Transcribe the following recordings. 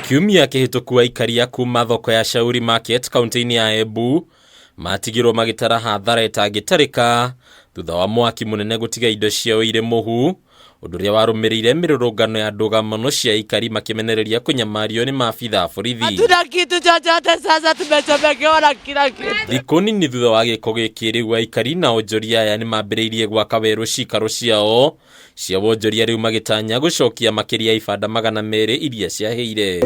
Kiumia kihituku wa ikaria kuma thoko ya Shauri Market kaunti-ini ya Embu matigirwo magitara hathara itangitarika thutha wa mwaki munene gutiga indo ciao ire muhu, undu uria warumirire mirurungano ya ndũgamo cia ikari makimenereria kunyamario ni maabitha a borithi. Hatuna kitu chochote sasa, tumechomekewa na kila kitu. Thikũ nini thutha wa gĩko gĩkĩ rĩu aikari na onjoria aya nĩmambĩrĩirie gwaka werũ cikaro ciao cia wonjoria rĩu magĩtanya gũcokia makĩria ibanda 200 iria ciahĩire.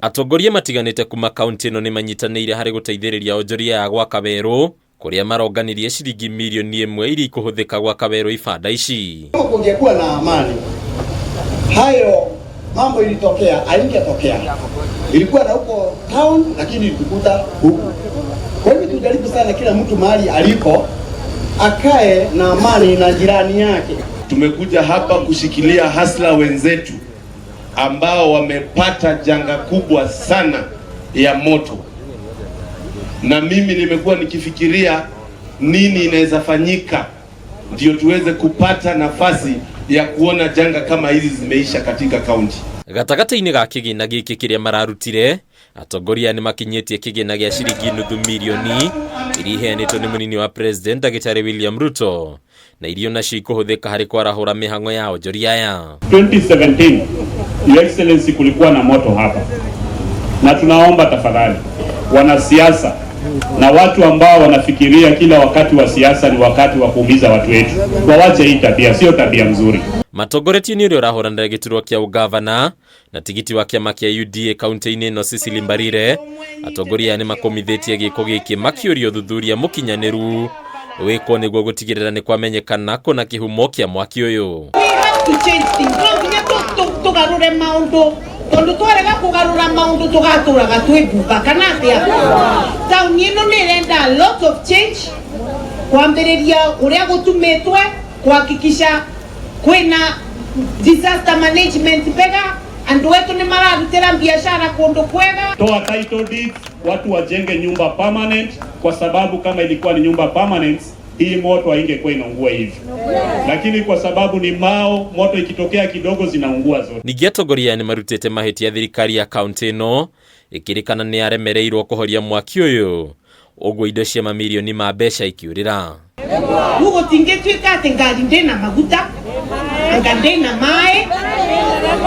Atongoria matiganĩte kuma kaunti ĩno nĩmanyitanĩire harĩ gũteithĩrĩria onjoria ya gwaka werũ, kuria maronganirie shilingi milioni 1 ili kuhudhika gwaka werũ ibanda ici. Kungekuwa na amani, hayo mambo ilitokea, haingetokea. Ilikuwa na huko town lakini ilikuta huku. Kwa hivyo tujaribu sana kila mtu mahali aliko akae na amani na jirani yake. Tumekuja hapa kushikilia hasla wenzetu ambao wamepata janga kubwa sana ya moto. Na mimi nimekuwa nikifikiria nini inaweza fanyika ndio tuweze kupata nafasi ya kuona janga kama hizi zimeisha katika kaunti. Gatagata-inĩ ga kĩgĩna gĩkĩ kĩrĩa mararutire, atongoria nĩ makinyĩtie kĩgĩna gĩa ciringi nuthu milioni iria iheanĩtwo nĩ mũnini wa president Ndagĩtarĩ William Ruto, na irio nacio ikũhũthĩka harĩ kwarahũra mĩhang'o ya onjoria aya. 2017 Your Excellency, kulikuwa na moto hapa, na tunaomba tafadhali wanasiasa na watu ambao wanafikiria kila wakati wa siasa ni wakati wa kuumiza watu wetu, wawache hii tabia, sio tabia mzuri. Matongoretio nĩ ũrĩa ũrahoranĩra gĩturwa kĩa ũgavana na tigiti wa kĩama kĩa UDA kaunti-inĩ ĩno Cecily Mbarire. Atongoria nĩ makomithĩtie gĩko gĩkĩ makĩũria ũthuthuria mũkinyanĩru wĩkwo nĩguo gũtigĩrĩra nĩ kwamenyekana kũna kĩhumo kĩa mwaki ũyũ. Tugarure maundu tondu twarega kugarura maundu tugaturaga twimbuka kana atia. Tauni ino nirenda a lot of change, kwambiriria uria gutumitwe kuhakikisha kwina disaster management bega, andu wetu ni mararutira biashara kundu kwega. Toa title deed, watu wajenge nyumba permanent, kwa sababu kama ilikuwa ni nyumba permanent hii moto haingekuwa inaungua hivi. Lakini kwa sababu ni mao, moto ikitokea kidogo zinaungua zote. Ningĩ atongoria nĩ marutĩte mahĩtia thirikari ya kaunti ĩno ĩkĩrĩkana nĩ yaremereirwo kũhoria mwaki ũyũ, ũguo indo cia mamirioni ma mbeca ikiũrĩra. Hugo tingĩtuĩka atĩ ngari ndĩna maguta, anga ndĩna maĩ,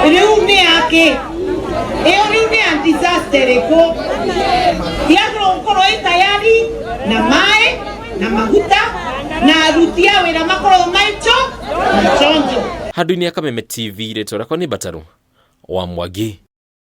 rĩu nĩ yake. Ĩyo rĩu nĩ ya disaster ĩkũ. Yagĩrĩirwo gũkorwo ĩ tayari na maĩ na maguta na aruti a wĩra makorwo maicho na chonjo. Handũ-inĩ ya Kameme TV rĩtwa rĩakwa nĩ Bataru wa Mwangi.